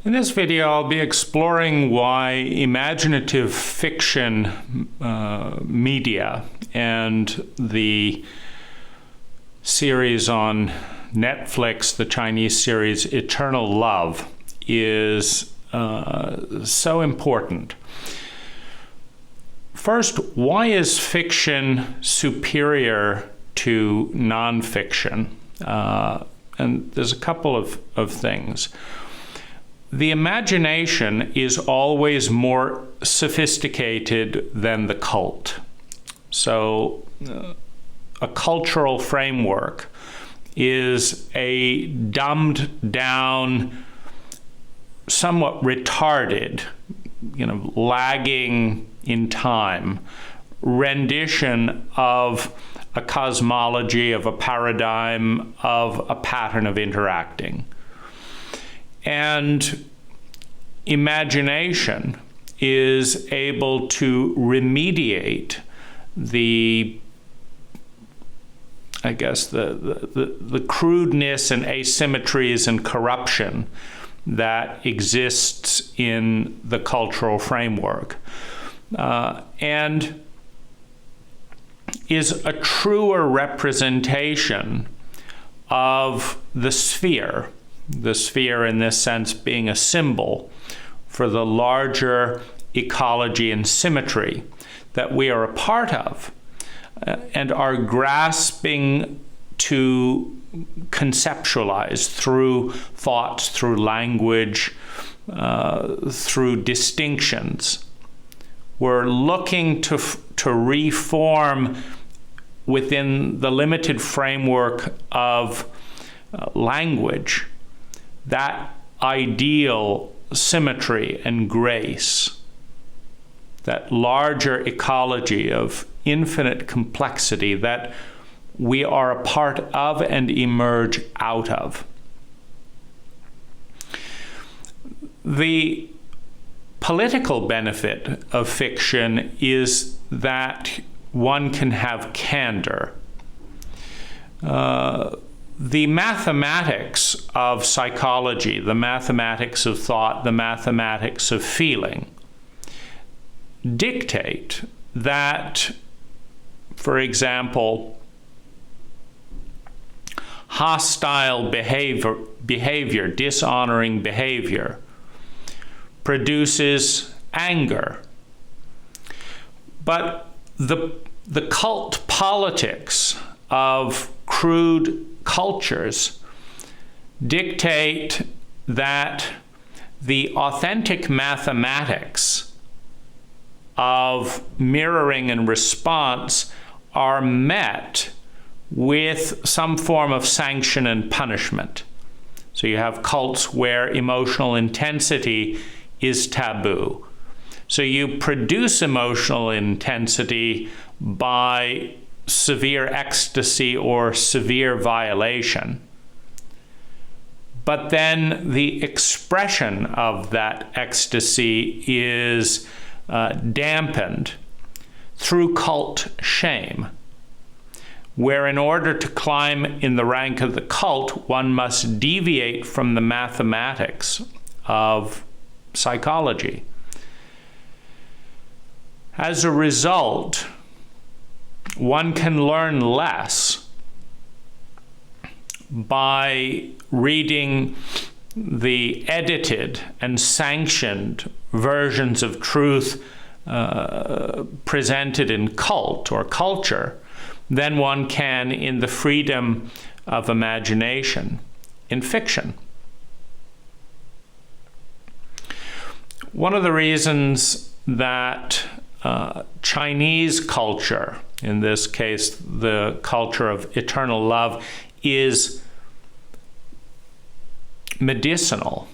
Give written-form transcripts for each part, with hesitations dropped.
In this video, I'll be exploring why imaginative fiction media and the series on Netflix, the Chinese series Eternal Love, is so important. First, why is fiction superior to nonfiction? And there's a couple of things. The imagination is always more sophisticated than the cult. So a cultural framework is a dumbed down, somewhat retarded, lagging in time rendition of a cosmology, of a paradigm, of a pattern of interacting. And imagination is able to remediate the crudeness and asymmetries and corruption that exists in the cultural framework, and is a truer representation of the sphere in this sense being a symbol for the larger ecology and symmetry that we are a part of and are grasping to conceptualize through thoughts, through language, through distinctions. We're looking to reform within the limited framework of language that ideal symmetry and grace, that larger ecology of infinite complexity that we are a part of and emerge out of. The political benefit of fiction is that one can have candor. The mathematics of psychology, the mathematics of thought, the mathematics of feeling dictate that, for example, hostile behavior, dishonoring behavior, produces anger. But the cult politics of crude cultures dictate that the authentic mathematics of mirroring and response are met with some form of sanction and punishment. So you have cults where emotional intensity is taboo. So you produce emotional intensity by severe ecstasy or severe violation. But then the expression of that ecstasy is dampened through cult shame, where in order to climb in the rank of the cult, one must deviate from the mathematics of psychology. As a result, one can learn less by reading the edited and sanctioned versions of truth presented in cult or culture than one can in the freedom of imagination in fiction. One of the reasons that Chinese culture, in this case the culture of eternal love, is medicinal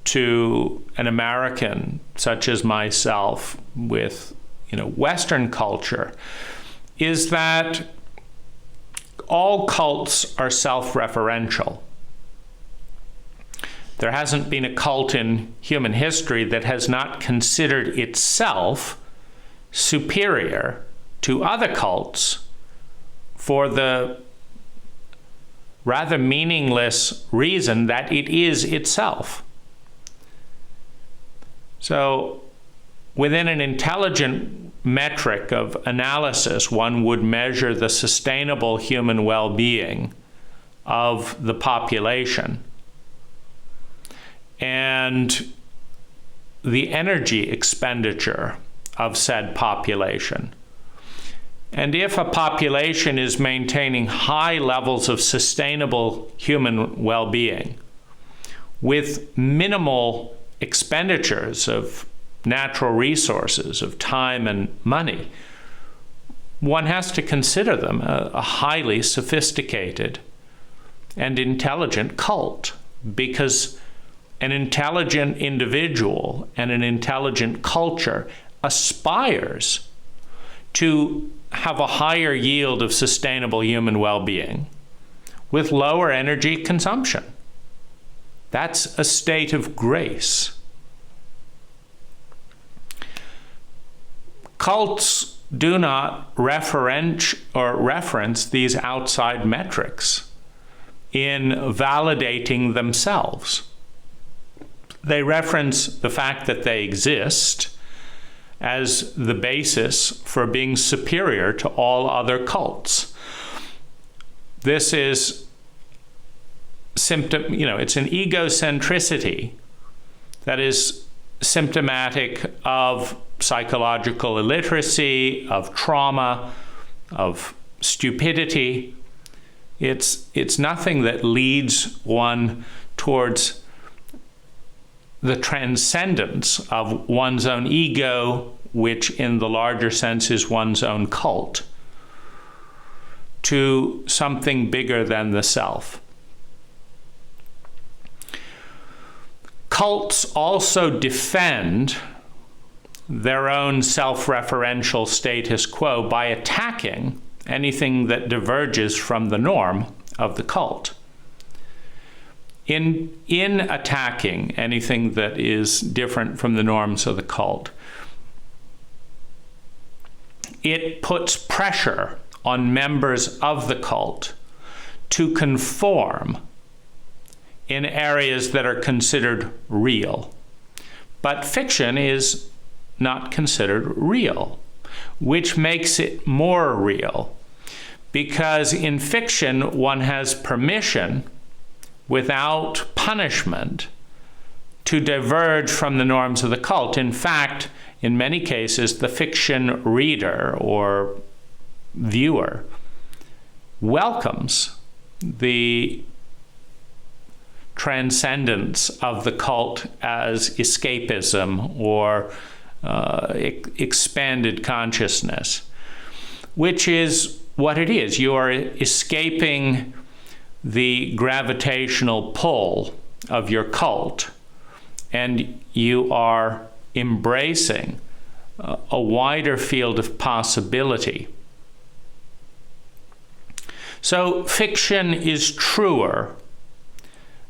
to an American such as myself with Western culture, is that all cults are self-referential. There hasn't been a cult in human history that has not considered itself superior to other cults for the rather meaningless reason that it is itself. So within an intelligent metric of analysis, one would measure the sustainable human well-being of the population and the energy expenditure of said population. And if a population is maintaining high levels of sustainable human well-being with minimal expenditures of natural resources, of time and money, one has to consider them a highly sophisticated and intelligent cult, because an intelligent individual and an intelligent culture aspires to have a higher yield of sustainable human well-being with lower energy consumption. That's a state of grace. Cults do not reference these outside metrics in validating themselves. They reference the fact that they exist as the basis for being superior to all other cults. This is it's an egocentricity that is symptomatic of psychological illiteracy, of trauma, of stupidity. It's nothing that leads one towards the transcendence of one's own ego, which in the larger sense is one's own cult, to something bigger than the self. Cults also defend their own self-referential status quo by attacking anything that diverges from the norm of the cult. In attacking anything that is different from the norms of the cult, it puts pressure on members of the cult to conform in areas that are considered real. But fiction is not considered real, which makes it more real, because in fiction one has permission without punishment to diverge from the norms of the cult. In fact, in many cases, the fiction reader or viewer welcomes the transcendence of the cult as escapism or expanded consciousness, which is what it is. You are escaping the gravitational pull of your cult, and you are embracing a wider field of possibility. So fiction is truer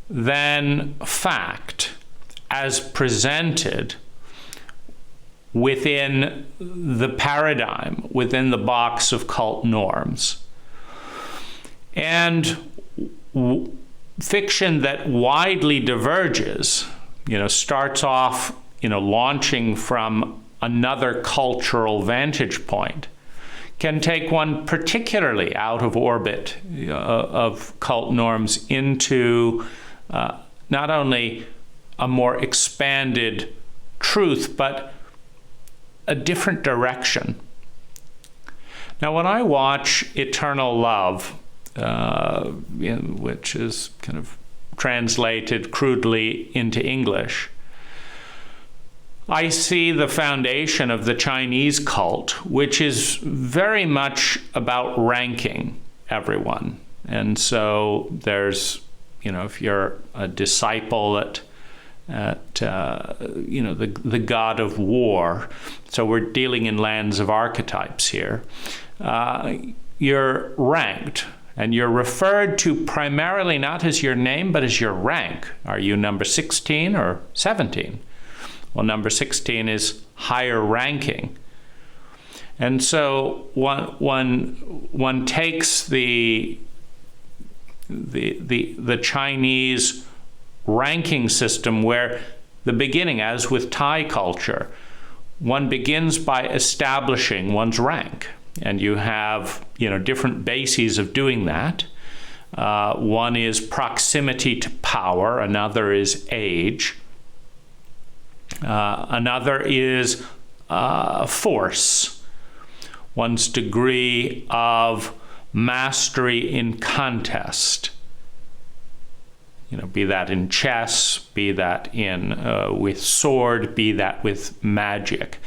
than fact as presented within the paradigm, within the box of cult norms. And fiction that widely diverges, starts off, launching from another cultural vantage point, can take one particularly out of orbit of cult norms into not only a more expanded truth, but a different direction. Now, when I watch Eternal Love, which is kind of translated crudely into English, I see the foundation of the Chinese cult, which is very much about ranking everyone. And so there's, if you're a disciple at the god of war, so we're dealing in lands of archetypes here, you're ranked. And you're referred to primarily not as your name, but as your rank. Are you number 16 or 17? Well, number 16 is higher ranking. And so one takes the Chinese ranking system where the beginning, as with Thai culture, one begins by establishing one's rank. And you have, different bases of doing that. One is proximity to power, another is age, another is force, one's degree of mastery in contest. Be that in chess, be that in with sword, be that with magic.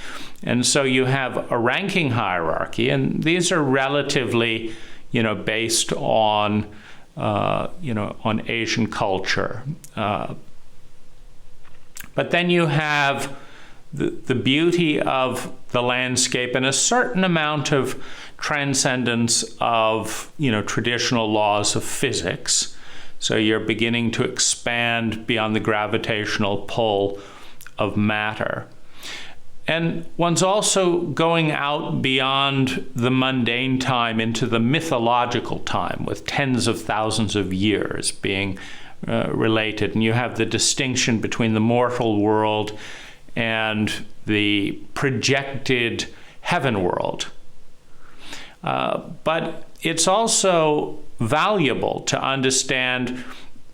And so you have a ranking hierarchy, and these are relatively, based on, on Asian culture. But then you have the beauty of the landscape and a certain amount of transcendence of, traditional laws of physics. So you're beginning to expand beyond the gravitational pull of matter. And one's also going out beyond the mundane time into the mythological time, with tens of thousands of years being related. And you have the distinction between the mortal world and the projected heaven world. But it's also valuable to understand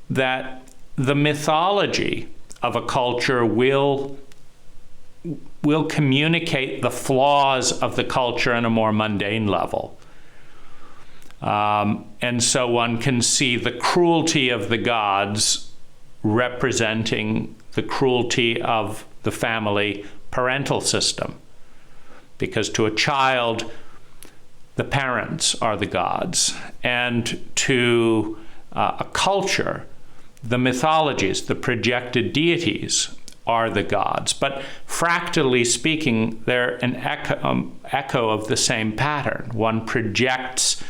that the mythology of a culture will communicate the flaws of the culture on a more mundane level. And so one can see the cruelty of the gods representing the cruelty of the family parental system. Because to a child, the parents are the gods, and to a culture, the mythologies, the projected deities are the gods. But fractally speaking, they're an echo of the same pattern. One projects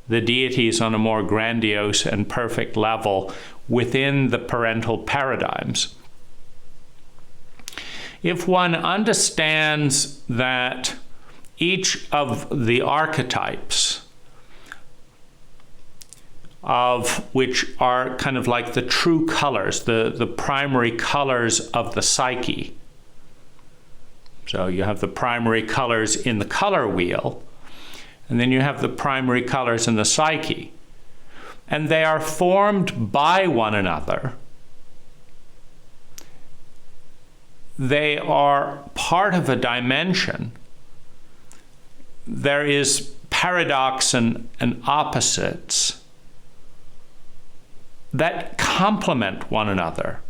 the deities on a more grandiose and perfect level within the parental paradigms. If one understands that each of the archetypes, of which are kind of like the true colors, the primary colors of the psyche. So you have the primary colors in the color wheel, and then you have the primary colors in the psyche. And they are formed by one another. They are part of a dimension. There is paradox and opposites that complement one another.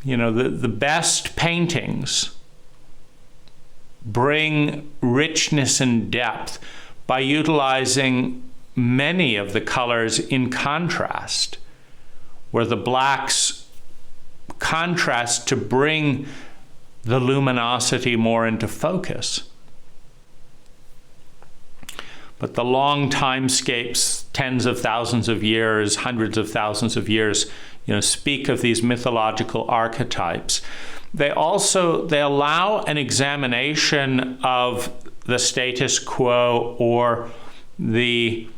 The best paintings bring richness and depth by utilizing many of the colors in contrast, where the blacks contrast to bring the luminosity more into focus. But the long timescapes, tens of thousands of years, hundreds of thousands of years, speak of these mythological archetypes. They allow an examination of the status quo, or the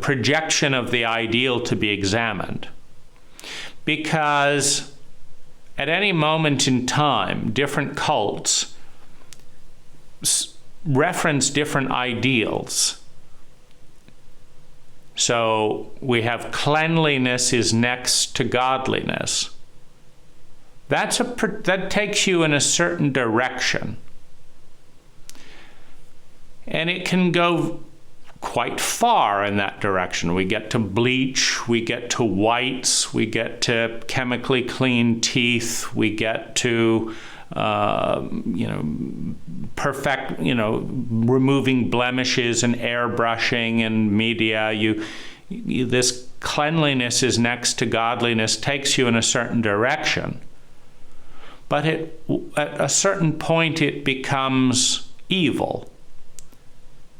projection of the ideal to be examined. Because at any moment in time, different cults reference different ideals. So we have cleanliness is next to godliness. That takes you in a certain direction. And it can go quite far in that direction. We get to bleach, we get to whites, we get to chemically clean teeth, we get to perfect, removing blemishes and airbrushing and media. This cleanliness is next to godliness takes you in a certain direction. But at a certain point, it becomes evil.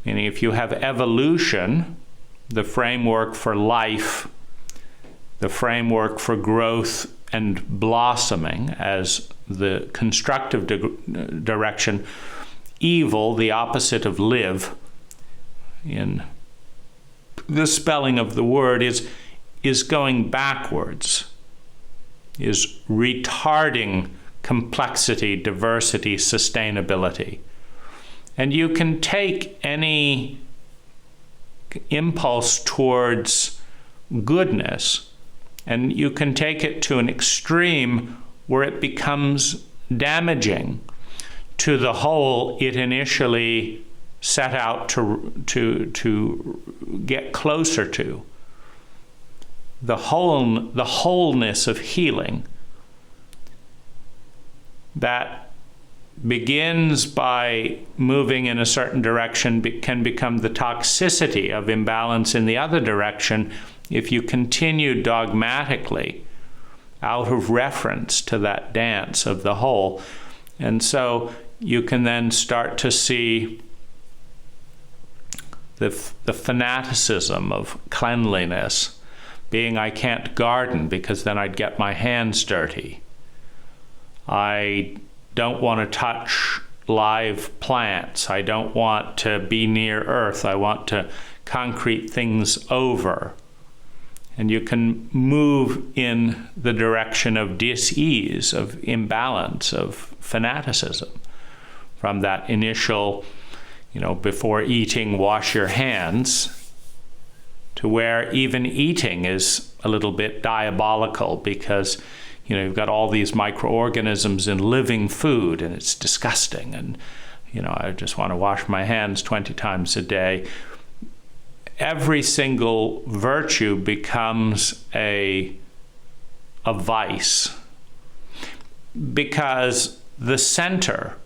Meaning, if you have evolution, the framework for life, the framework for growth and blossoming as the constructive direction, evil, the opposite of live, in the spelling of the word, is going backwards. is retarding complexity, diversity, sustainability. And you can take any impulse towards goodness and you can take it to an extreme where it becomes damaging to the whole it initially set out to get closer to. The wholeness of healing that begins by moving in a certain direction can become the toxicity of imbalance in the other direction if you continue dogmatically out of reference to that dance of the whole. And so you can then start to see the fanaticism of cleanliness, being I can't garden because then I'd get my hands dirty. I don't want to touch live plants. I don't want to be near earth. I want to concrete things over. And you can move in the direction of dis-ease, of imbalance, of fanaticism from that initial, before eating, wash your hands, to where even eating is a little bit diabolical because you've got all these microorganisms in living food and it's disgusting. And, I just want to wash my hands 20 times a day. Every single virtue becomes a vice because the center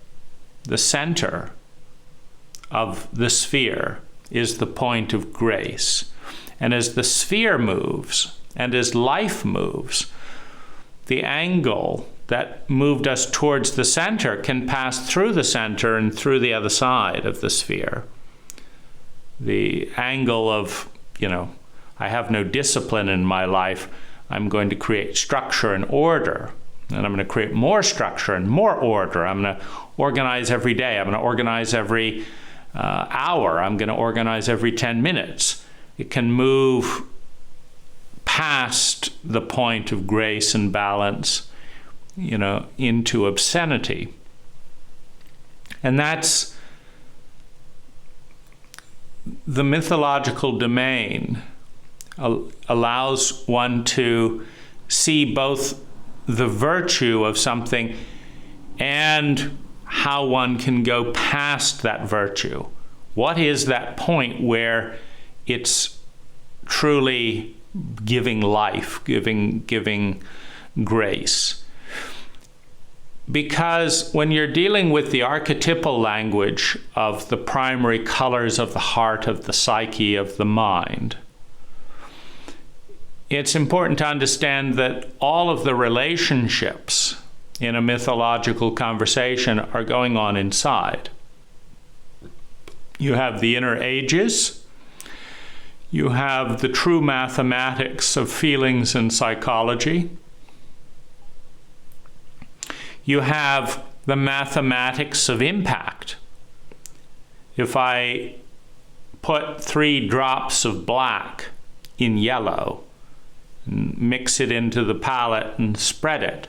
of the sphere is the point of grace. And as the sphere moves and as life moves, the angle that moved us towards the center can pass through the center and through the other side of the sphere. The angle of, I have no discipline in my life, I'm going to create structure and order, and I'm going to create more structure and more order. I'm going to organize every day. I'm going to organize every hour. I'm going to organize every 10 minutes. It can move past the point of grace and balance, into obscenity. And that's the mythological domain allows one to see both the virtue of something and how one can go past that virtue. What is that point where it's truly giving life, giving grace? Because when you're dealing with the archetypal language of the primary colors of the heart, of the psyche, of the mind, it's important to understand that all of the relationships in a mythological conversation are going on inside. You have the inner ages, you have the true mathematics of feelings and psychology, you have the mathematics of impact. If I put 3 drops of black in yellow, and mix it into the palette and spread it,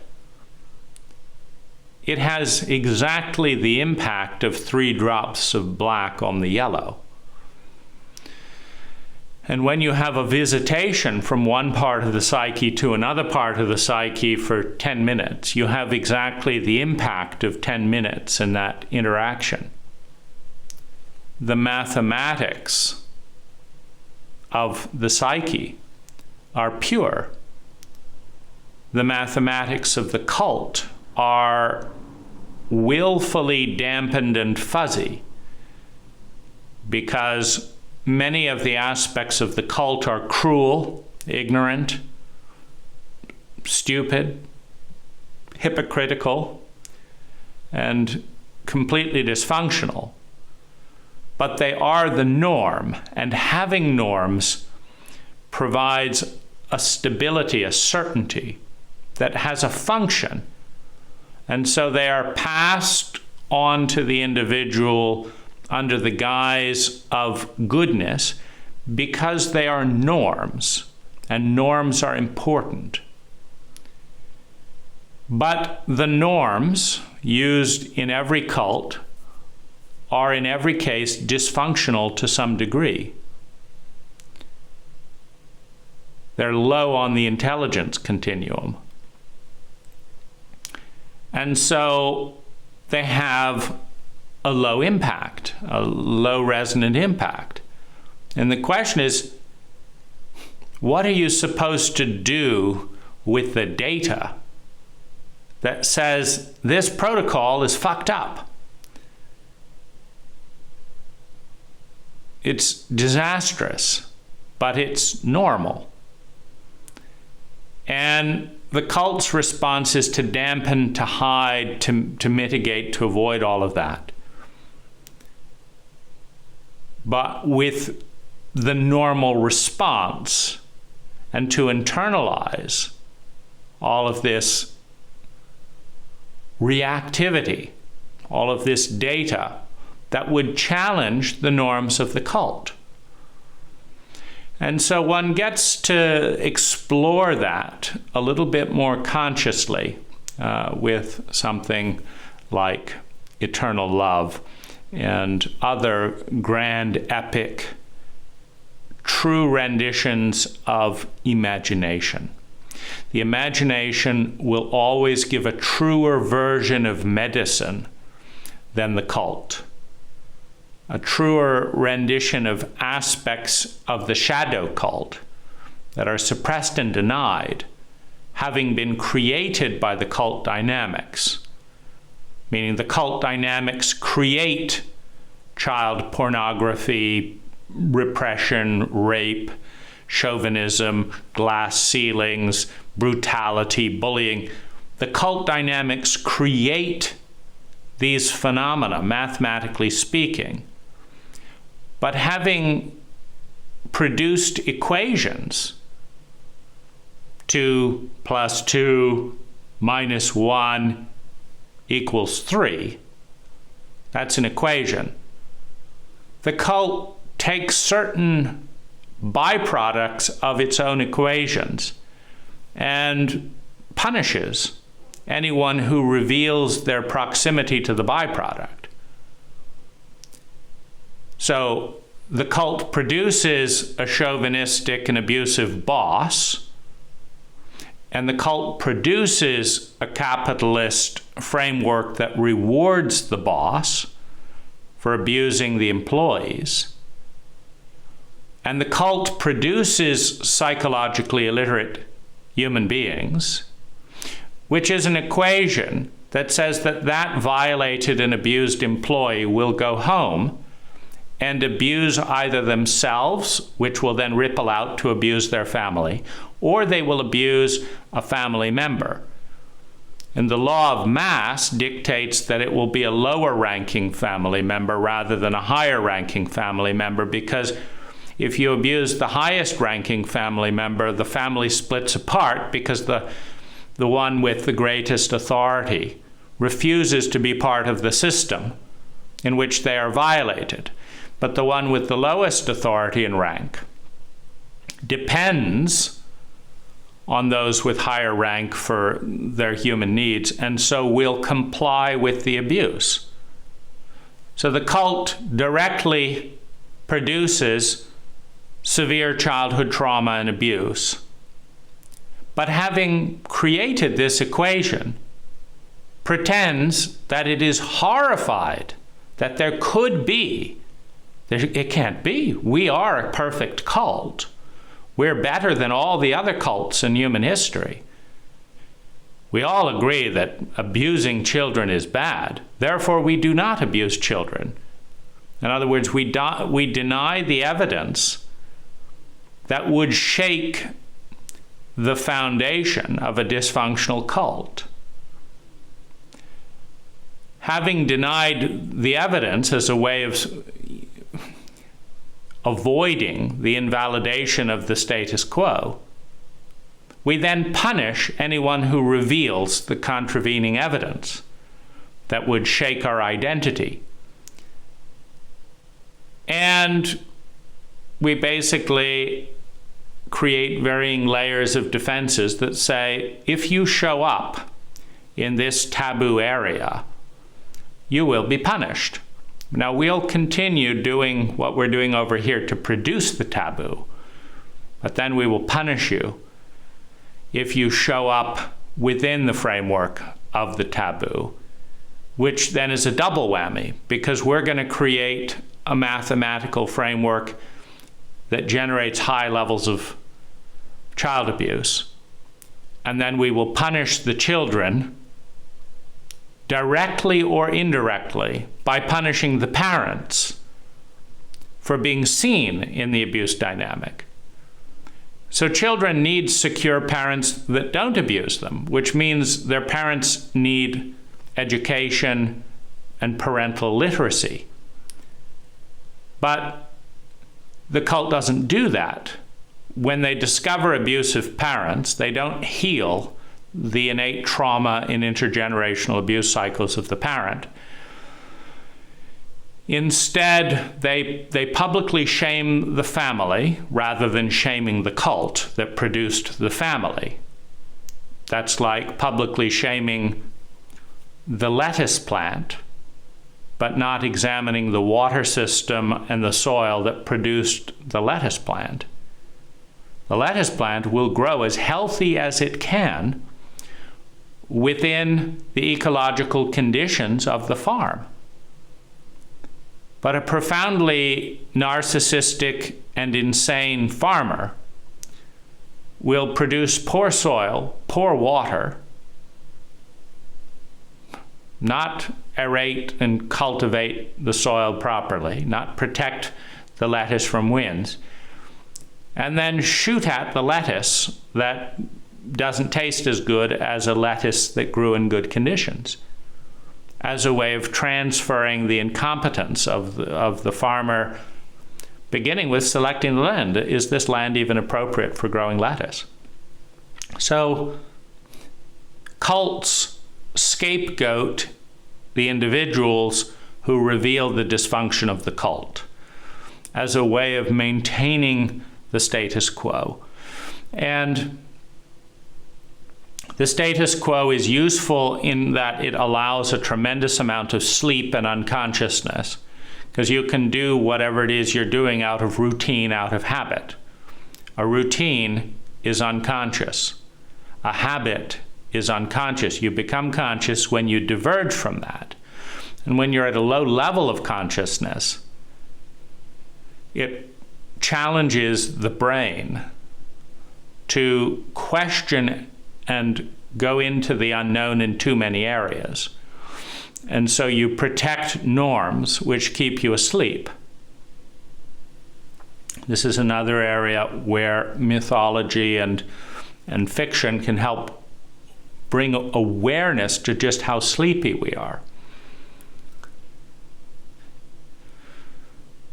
it has exactly the impact of 3 drops of black on the yellow. And when you have a visitation from one part of the psyche to another part of the psyche for 10 minutes, you have exactly the impact of 10 minutes in that interaction. The mathematics of the psyche are pure. The mathematics of the cult are willfully dampened and fuzzy because many of the aspects of the cult are cruel, ignorant, stupid, hypocritical, and completely dysfunctional. But they are the norm, and having norms provides a stability, a certainty that has a function. And so they are passed on to the individual under the guise of goodness because they are norms, and norms are important. But the norms used in every cult are in every case dysfunctional to some degree. They're low on the intelligence continuum. And so they have a low impact, a low resonant impact. And the question is, what are you supposed to do with the data that says this protocol is fucked up? It's disastrous, but it's normal. And the cult's response is to dampen, to hide, to mitigate, to avoid all of that. But with the normal response, and to internalize all of this reactivity, all of this data that would challenge the norms of the cult. And so one gets to explore that a little bit more consciously with something like Eternal Love and other grand, epic, true renditions of imagination. The imagination will always give a truer version of medicine than the cult, a truer rendition of aspects of the shadow cult that are suppressed and denied, having been created by the cult dynamics, meaning the cult dynamics create child pornography, repression, rape, chauvinism, glass ceilings, brutality, bullying. The cult dynamics create these phenomena, mathematically speaking. But having produced equations, 2 + 2 - 1 = 3, that's an equation. The cult takes certain byproducts of its own equations and punishes anyone who reveals their proximity to the byproduct. So the cult produces a chauvinistic and abusive boss, and the cult produces a capitalist framework that rewards the boss for abusing the employees. And the cult produces psychologically illiterate human beings, which is an equation that says that that violated and abused employee will go home and abuse either themselves, which will then ripple out to abuse their family, or they will abuse a family member. And the law of mass dictates that it will be a lower ranking family member rather than a higher ranking family member, because if you abuse the highest ranking family member, the family splits apart because the one with the greatest authority refuses to be part of the system in which they are violated. But the one with the lowest authority and rank depends on those with higher rank for their human needs, and so will comply with the abuse. So the cult directly produces severe childhood trauma and abuse. But having created this equation, pretends that it is horrified that there could be. It can't be. We are a perfect cult. We're better than all the other cults in human history. We all agree that abusing children is bad. Therefore, we do not abuse children. In other words, we deny the evidence that would shake the foundation of a dysfunctional cult. Having denied the evidence as a way of avoiding the invalidation of the status quo, we then punish anyone who reveals the contravening evidence that would shake our identity. And we basically create varying layers of defenses that say, if you show up in this taboo area, you will be punished. Now, we'll continue doing what we're doing over here to produce the taboo, but then we will punish you if you show up within the framework of the taboo, which then is a double whammy, because we're going to create a mathematical framework that generates high levels of child abuse. And then we will punish the children directly or indirectly by punishing the parents for being seen in the abuse dynamic. So children need secure parents that don't abuse them, which means their parents need education and parental literacy. But the cult doesn't do that. When they discover abusive parents, they don't heal the innate trauma in intergenerational abuse cycles of the parent. Instead, they publicly shame the family rather than shaming the cult that produced the family. That's like publicly shaming the lettuce plant, but not examining the water system and the soil that produced the lettuce plant. The lettuce plant will grow as healthy as it can within the ecological conditions of the farm. But a profoundly narcissistic and insane farmer will produce poor soil, poor water, not aerate and cultivate the soil properly, not protect the lettuce from winds, and then shoot at the lettuce that doesn't taste as good as a lettuce that grew in good conditions, as a way of transferring the incompetence of the farmer, beginning with selecting the land. Is this land even appropriate for growing lettuce? So cults scapegoat the individuals who reveal the dysfunction of the cult as a way of maintaining the status quo. And the status quo is useful in that it allows a tremendous amount of sleep and unconsciousness, because you can do whatever it is you're doing out of routine, out of habit. A routine is unconscious. A habit is unconscious. You become conscious when you diverge from that. And when you're at a low level of consciousness, it challenges the brain to question and go into the unknown in too many areas. And so you protect norms which keep you asleep. This is another area where mythology and fiction can help bring awareness to just how sleepy we are.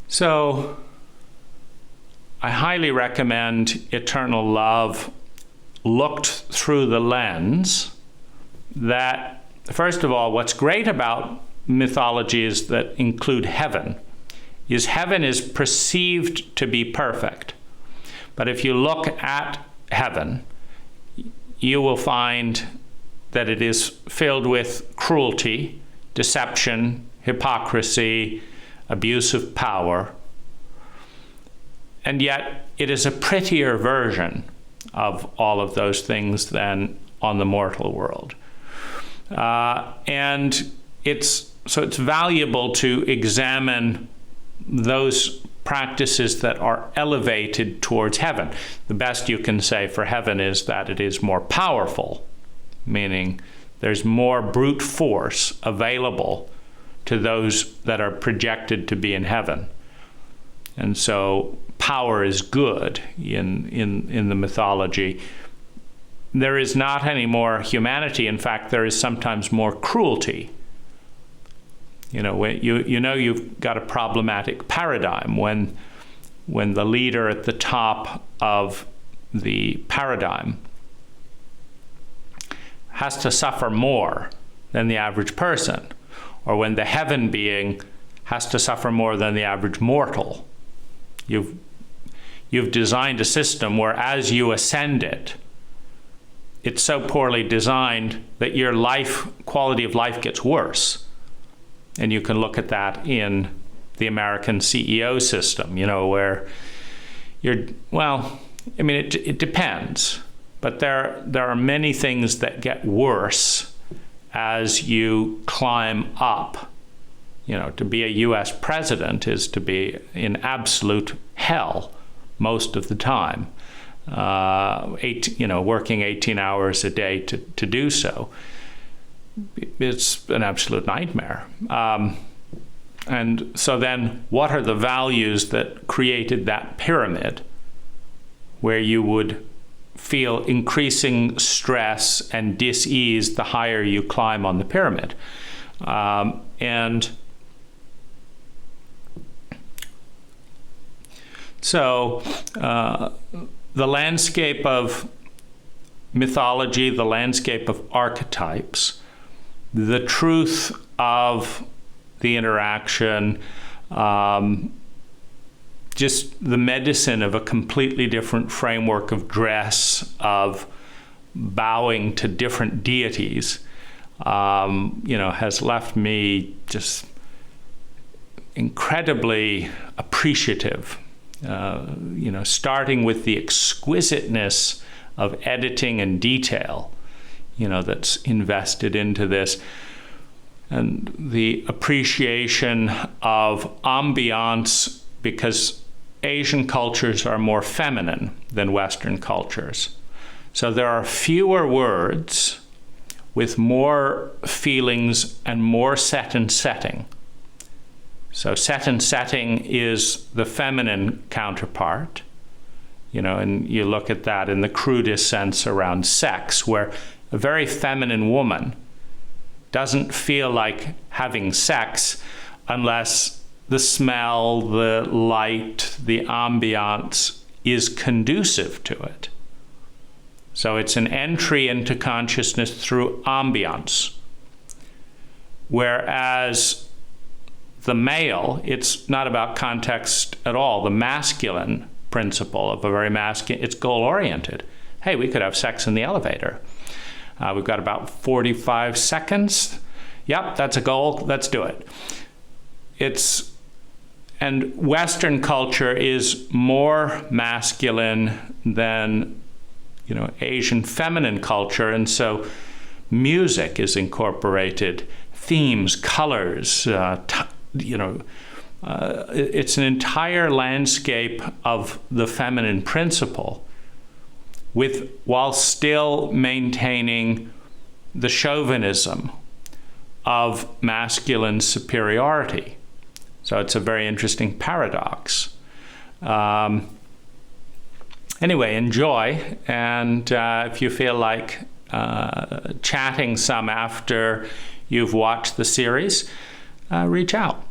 So I highly recommend Eternal Love looked through the lens that, first of all, what's great about mythologies that include heaven is perceived to be perfect. But if you look at heaven, you will find that it is filled with cruelty, deception, hypocrisy, abuse of power, and yet it is a prettier version of all of those things than on the mortal world. And it's valuable to examine those practices that are elevated towards heaven. The best you can say for heaven is that it is more powerful, meaning there's more brute force available to those that are projected to be in heaven. And so power is good in the mythology. There is not any more humanity. In fact, there is sometimes more cruelty. You've got a problematic paradigm when the leader at the top of the paradigm has to suffer more than the average person, or when the heaven being has to suffer more than the average mortal. You've designed a system where as you ascend it it's so poorly designed that your quality of life gets worse. And you can look at that in the American CEO system, where it depends. But there are many things that get worse as you climb up. To be a U.S. president is to be in absolute hell most of the time. Working 18 hours a day to do so. It's an absolute nightmare. And so then what are the values that created that pyramid where you would feel increasing stress and dis-ease the higher you climb on the pyramid? And so the landscape of mythology, the landscape of archetypes, the truth of the interaction, just the medicine of a completely different framework of dress, of bowing to different deities, has left me just incredibly appreciative. Starting with the exquisiteness of editing and detail, that's invested into this, and the appreciation of ambiance, because Asian cultures are more feminine than Western cultures. So there are fewer words with more feelings and more set and setting. So set and setting is the feminine counterpart, and you look at that in the crudest sense around sex, where a very feminine woman doesn't feel like having sex unless the smell, the light, the ambiance is conducive to it. So it's an entry into consciousness through ambiance. Whereas the male, it's not about context at all. The masculine principle of a very masculine, it's goal-oriented. Hey, we could have sex in the elevator. We've got about 45 seconds. Yep, that's a goal. Let's do it. And Western culture is more masculine than, Asian feminine culture. And so music is incorporated, themes, colors, it's an entire landscape of the feminine principle, while still maintaining the chauvinism of masculine superiority. So it's a very interesting paradox. Anyway, enjoy, and if you feel like chatting some after you've watched the series, reach out.